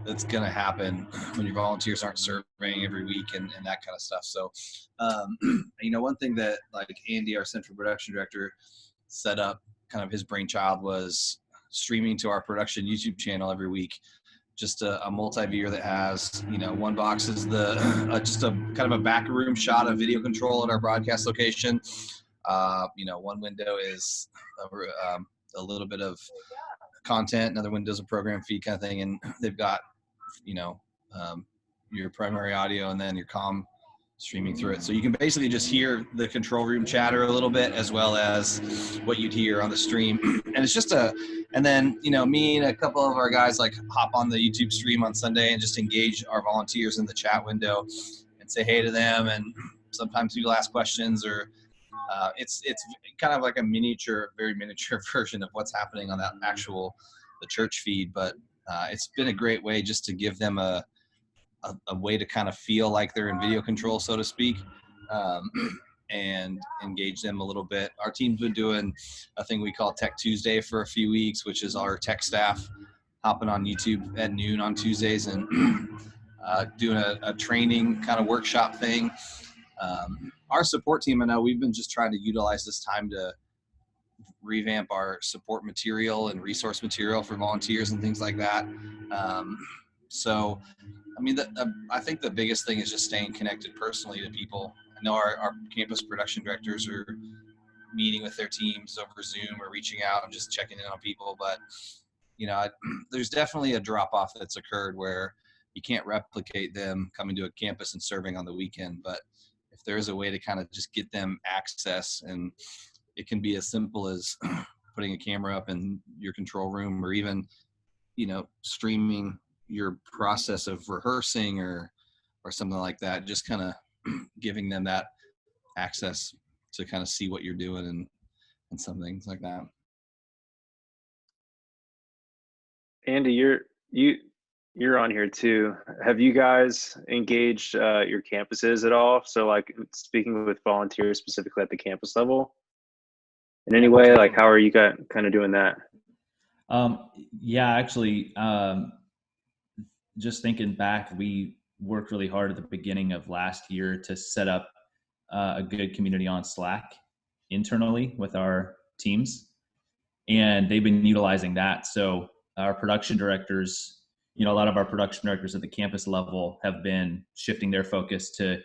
F: that's going to happen when your volunteers aren't serving every week and that kind of stuff. So, one thing that like Andy, our central production director, set up, kind of his brainchild, was streaming to our production YouTube channel every week. Just a multi-viewer that has, one box is just a kind of a back room shot of video control at our broadcast location. One window is a little bit of content, another window's a program feed kind of thing, and they've got your primary audio and then your comm streaming through it. So you can basically just hear the control room chatter a little bit, as well as what you'd hear on the stream. And it's just and then me and a couple of our guys like hop on the YouTube stream on Sunday and just engage our volunteers in the chat window and say hey to them, and sometimes people ask questions, or it's kind of like a very miniature version of what's happening on the church feed. But it's been a great way just to give them a way to kind of feel like they're in video control, so to speak, and engage them a little bit. Our team's been doing a thing we call Tech Tuesday for a few weeks, which is our tech staff hopping on YouTube at noon on Tuesdays and doing a training kind of workshop thing. Our support team, I know we've been just trying to utilize this time to revamp our support material and resource material for volunteers and things like that. So, I mean, I think the biggest thing is just staying connected personally to people. I know our campus production directors are meeting with their teams over Zoom or reaching out and just checking in on people. But, there's definitely a drop-off that's occurred where you can't replicate them coming to a campus and serving on the weekend. But if there is a way to kind of just get them access, and it can be as simple as putting a camera up in your control room, or even, streaming your process of rehearsing or something like that, just kind of giving them that access to kind of see what you're doing and some things like that.
B: Andy, you're on here too. Have you guys engaged your campuses at all? So like speaking with volunteers specifically at the campus level in any way, like how are you guys kind of doing that?
L: Yeah, actually, just thinking back, we worked really hard at the beginning of last year to set up a good community on Slack internally with our teams, and they've been utilizing that. So our production directors, a lot of our production directors at the campus level have been shifting their focus to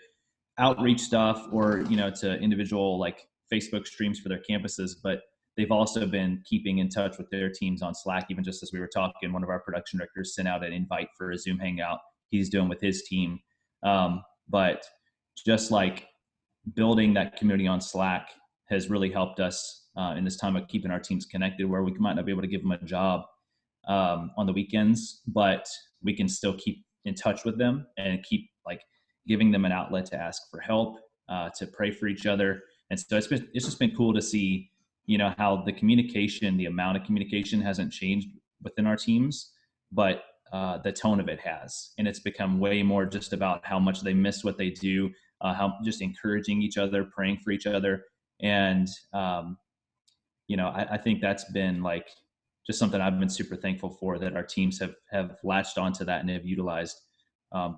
L: outreach stuff or, to individual like Facebook streams for their campuses, but they've also been keeping in touch with their teams on Slack. Even just as we were talking, one of our production directors sent out an invite for a Zoom hangout he's doing with his team. But just like building that community on Slack has really helped us in this time of keeping our teams connected, where we might not be able to give them a job on the weekends, but we can still keep in touch with them and keep like giving them an outlet to ask for help, to pray for each other. And so it's just been cool to see, how the amount of communication hasn't changed within our teams, but the tone of it has. And it's become way more just about how much they miss what they do, how just encouraging each other, praying for each other. And, I think that's been like just something I've been super thankful for, that our teams have latched onto that and have utilized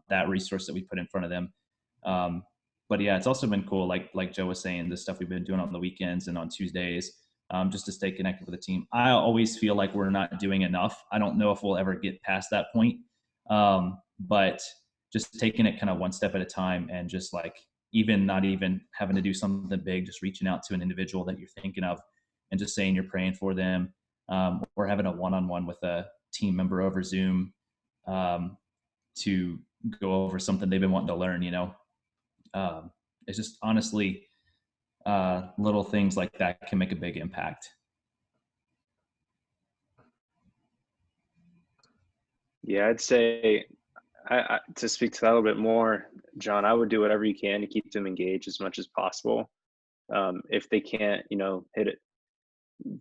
L: that resource that we put in front of them. But yeah, it's also been cool, like Joe was saying, the stuff we've been doing on the weekends and on Tuesdays, just to stay connected with the team. I always feel like we're not doing enough. I don't know if we'll ever get past that point, but just taking it kind of one step at a time, and just like not even having to do something big, just reaching out to an individual that you're thinking of and just saying you're praying for them, or having a one-on-one with a team member over Zoom to go over something they've been wanting to learn. It's just honestly little things like that can make a big impact.
B: Yeah, I'd say to speak to that a little bit more, John, I would do whatever you can to keep them engaged as much as possible. If they can't, hit it,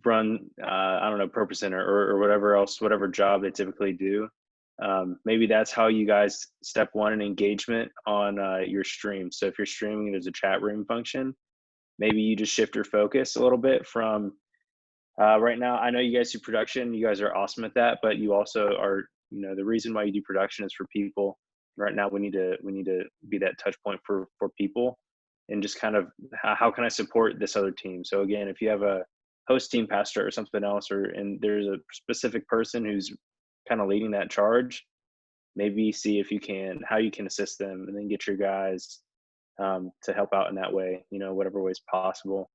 B: run, I don't know, Purpose Center or whatever job they typically do. Maybe that's how you guys step one in engagement on your stream. So if you're streaming, there's a chat room function. Maybe you just shift your focus a little bit from right now. I know you guys do production. You guys are awesome at that, but you also are, the reason why you do production is for people. Right now, we need to be that touch point for people, and just kind of how can I support this other team? So again, if you have a host team pastor or something else, and there's a specific person who's kind of leading that charge, maybe see how you can assist them, and then get your guys to help out in that way, whatever way is possible.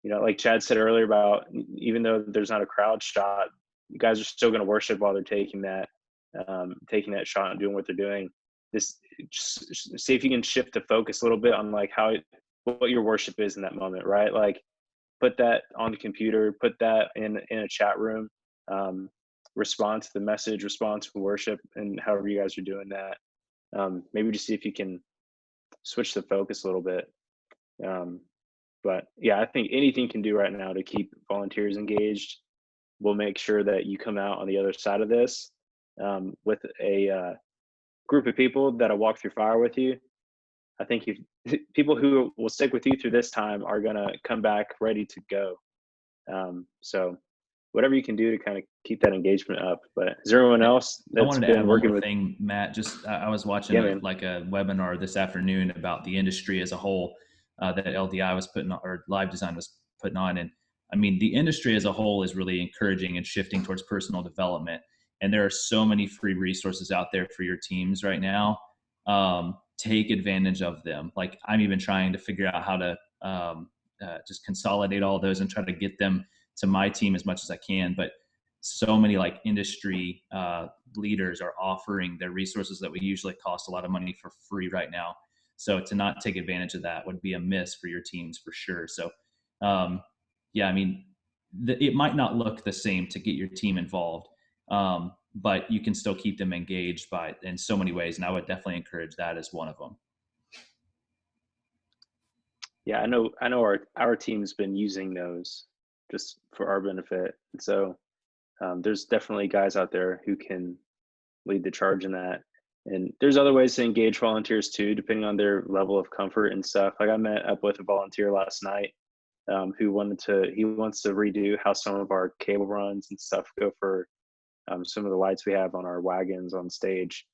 B: Like Chad said earlier about, even though there's not a crowd shot, you guys are still going to worship while they're taking that shot and doing what they're doing. Just see if you can shift the focus a little bit on like what your worship is in that moment, right? Like put that on the computer, put that in a chat room, respond to the message, respond to worship, and however you guys are doing that. Maybe just see if you can switch the focus a little bit. But yeah, I think anything you can do right now to keep volunteers engaged will make sure that you come out on the other side of this with a group of people that'll walk through fire with you. I think if people who will stick with you through this time are going to come back ready to go. So whatever you can do to kind of keep that engagement up. But is there anyone else
L: I
B: that's
L: wanted to
B: been
L: add one
B: working
L: more
B: with?
L: thing, Matt. Just I was watching
B: Yeah, man.
L: like a webinar this afternoon about the industry as a whole that LDI was putting on, or Live Design was putting on. And I mean, the industry as a whole is really encouraging and shifting towards personal development. And there are so many free resources out there for your teams right now. Take advantage of them. Like I'm even trying to figure out how to just consolidate all those and try to get them to my team as much as I can. But so many like industry leaders are offering their resources that would usually cost a lot of money for free right now. So to not take advantage of that would be a miss for your teams for sure. So yeah, I mean, it might not look the same to get your team involved, but you can still keep them engaged in so many ways. And I would definitely encourage that as one of them.
B: Yeah, I know our team's been using those just for our benefit. And so there's definitely guys out there who can lead the charge in that. And there's other ways to engage volunteers too, depending on their level of comfort and stuff. Like I met up with a volunteer last night who wants to redo how some of our cable runs and stuff go for some of the lights we have on our wagons on stage.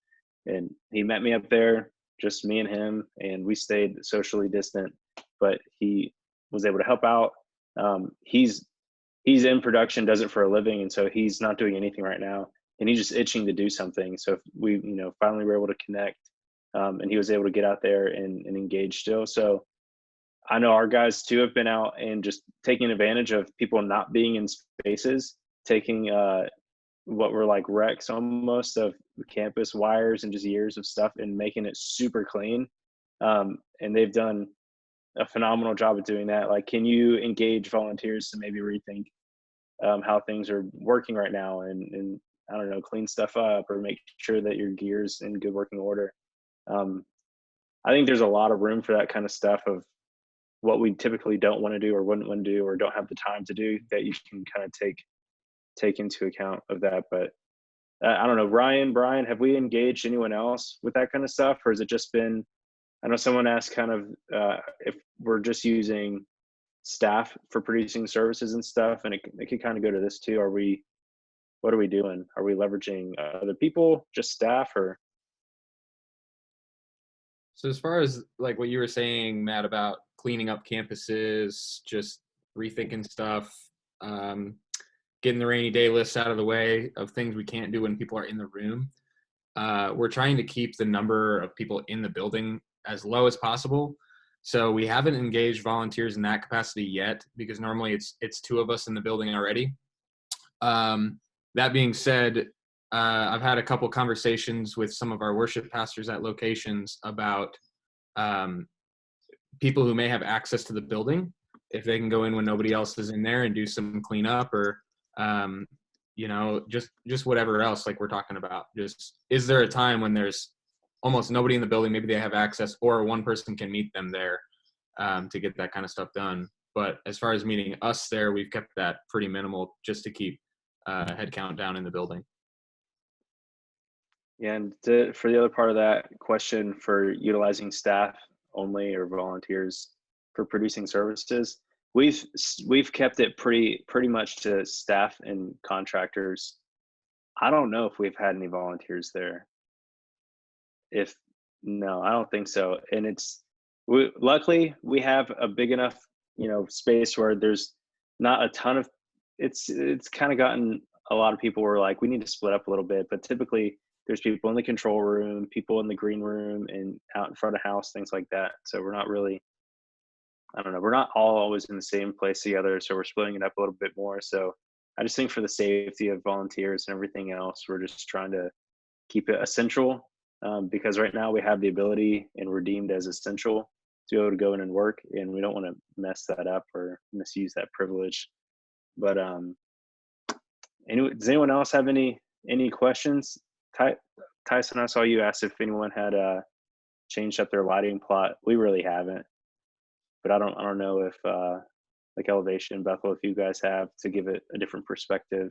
B: And he met me up there, just me and him, and we stayed socially distant, but he was able to help out. He's in production, does it for a living, and so he's not doing anything right now, and he's just itching to do something. So if we, finally were able to connect, and he was able to get out there and engage still. So I know our guys too have been out and just taking advantage of people not being in spaces, taking what were like wrecks almost of campus wires and just years of stuff and making it super clean. And they've done a phenomenal job of doing that. Like, can you engage volunteers to maybe rethink how things are working right now and I don't know, clean stuff up or make sure that your gear's in good working order. I think there's a lot of room for that kind of stuff of what we typically don't want to do or wouldn't want to do or don't have the time to do that you can kind of take into account of that. But I don't know, Brian, have we engaged anyone else with that kind of stuff? Or has it just been, I know someone asked kind of if we're just using staff for producing services and stuff, and it could kind of go to this too. What are we doing? Are we leveraging other people, just staff, or?
M: So as far as like what you were saying, Matt, about cleaning up campuses, just rethinking stuff, getting the rainy day lists out of the way of things we can't do when people are in the room. We're trying to keep the number of people in the building as low as possible. So we haven't engaged volunteers in that capacity yet, because normally it's two of us in the building already. That being said, I've had a couple conversations with some of our worship pastors at locations about people who may have access to the building, if they can go in when nobody else is in there and do some cleanup or just whatever else like we're talking about. Just, is there a time when there's almost nobody in the building, maybe they have access, or one person can meet them there to get that kind of stuff done. But as far as meeting us there, we've kept that pretty minimal just to keep head count down in the building.
B: Yeah, and for the other part of that question, for utilizing staff only or volunteers for producing services, we've kept it pretty much to staff and contractors. I don't know if we've had any volunteers there. No, I don't think so. And luckily we have a big enough, space where there's not a ton of, it's kind of gotten a lot of people were like, we need to split up a little bit, but typically there's people in the control room, people in the green room and out in front of house, things like that. So we're not really, I don't know, we're not all always in the same place together. So we're splitting it up a little bit more. So I just think for the safety of volunteers and everything else, we're just trying to keep it essential because right now we have the ability and we're deemed as essential to be able to go in and work, and we don't want to mess that up or misuse that privilege. But does anyone else have any questions? Tyson, I saw you asked if anyone had changed up their lighting plot. We really haven't. but I don't know if like Elevation, Bethel, if you guys have to give it a different perspective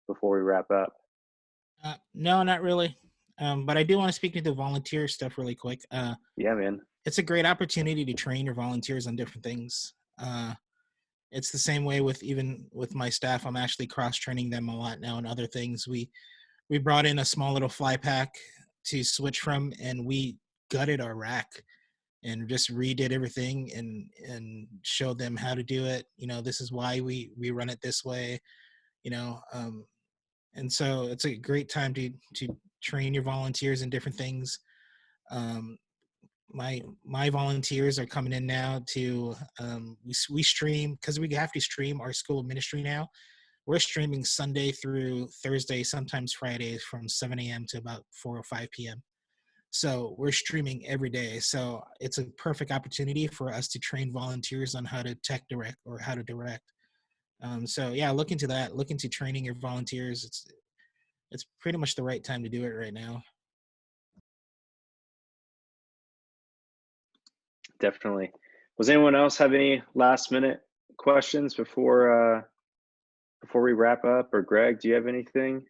B: before we wrap up.
C: No, not really. But I do want to speak to the volunteer stuff really quick.
B: Yeah, man.
C: It's a great opportunity to train your volunteers on different things. It's the same way even with my staff. I'm actually cross-training them a lot now on other things. We brought in a small little fly pack to switch from, and we gutted our rack and just redid everything and showed them how to do it. This is why we run it this way. And so it's a great time to train your volunteers in different things. My volunteers are coming in now to we stream, because we have to stream our school ministry now. We're streaming Sunday through Thursday, sometimes Fridays, from 7 a.m. to about 4 or 5 p.m. So we're streaming every day. So it's a perfect opportunity for us to train volunteers on how to tech direct or how to direct. So yeah, look into that. Look into training your volunteers. It's pretty much the right time to do it right now.
B: Definitely. Does anyone else have any last minute questions before we wrap up? Or Greg, do you have anything?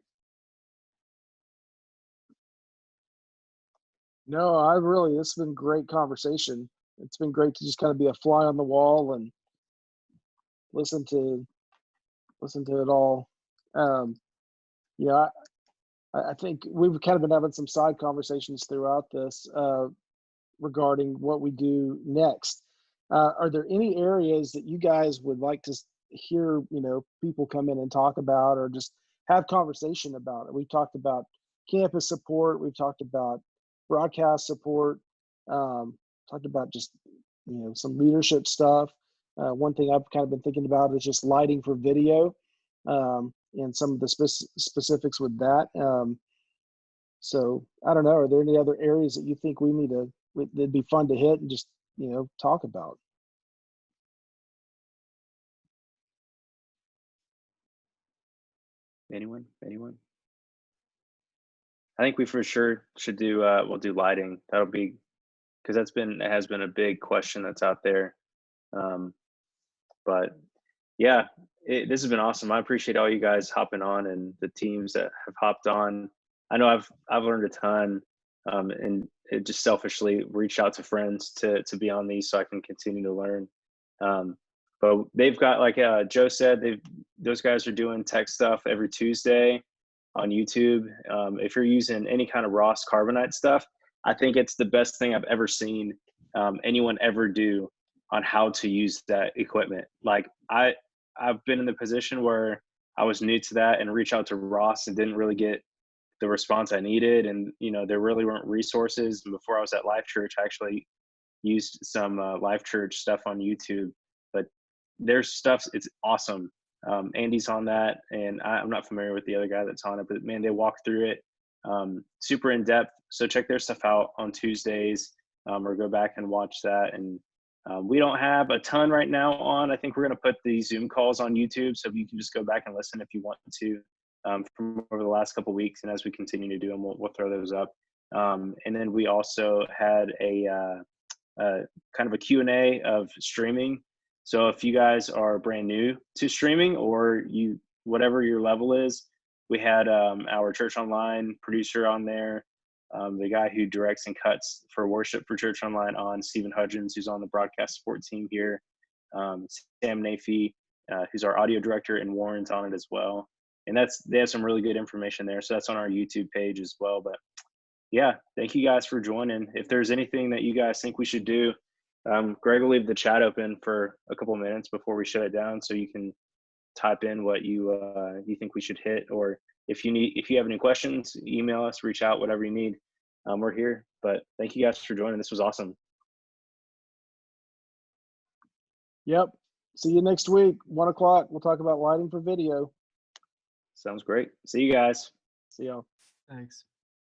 A: No, this has been great conversation. It's been great to just kind of be a fly on the wall and listen to it all. I think we've kind of been having some side conversations throughout this regarding what we do next. Are there any areas that you guys would like to hear, people come in and talk about, or just have conversation about it? We've talked about campus support. We've talked about broadcast support. Talked about just, some leadership stuff. One thing I've kind of been thinking about is just lighting for video, and some of the specifics with that. So I don't know, are there any other areas that you think that'd be fun to hit and just, talk about?
B: Anyone? I think we for sure should do, we'll do lighting. That'll be, because it has been a big question that's out there. But yeah, this has been awesome. I appreciate all you guys hopping on and the teams that have hopped on. I know I've learned a ton, and it just selfishly reached out to friends to be on these so I can continue to learn. But they've got, like Joe said, those guys are doing tech stuff every Tuesday on YouTube. If you're using any kind of Ross Carbonite stuff, I think it's the best thing I've ever seen anyone ever do on how to use that equipment. Like I've been in the position where I was new to that and reached out to Ross and didn't really get the response I needed. And, there really weren't resources. And before I was at Life.Church, I actually used some Life.Church stuff on YouTube, but their stuff, it's awesome. Andy's on that, and I'm not familiar with the other guy that's on it, but man, they walk through it super in depth. So check their stuff out on Tuesdays, or go back and watch that. And we don't have a ton right now on. I think we're going to put the Zoom calls on YouTube, so you can just go back and listen if you want to, from over the last couple of weeks. And as we continue to do them, we'll throw those up. And then we also had a kind of a Q&A of streaming. So if you guys are brand new to streaming, or whatever your level is, we had our Church Online producer on there, the guy who directs and cuts for worship for Church Online on, Stephen Hudgens, who's on the broadcast support team here, Sam Nafee, who's our audio director, and Warren's on it as well. And they have some really good information there. So that's on our YouTube page as well. But yeah, thank you guys for joining. If there's anything that you guys think we should do, Greg will leave the chat open for a couple minutes before we shut it down, so you can type in what you think we should hit, or if you have any questions, email us, reach out, whatever you need. We're here. But thank you guys for joining. This was awesome.
A: Yep. See you next week, 1:00. We'll talk about lighting for video.
B: Sounds great. See you guys.
A: See y'all.
K: Thanks.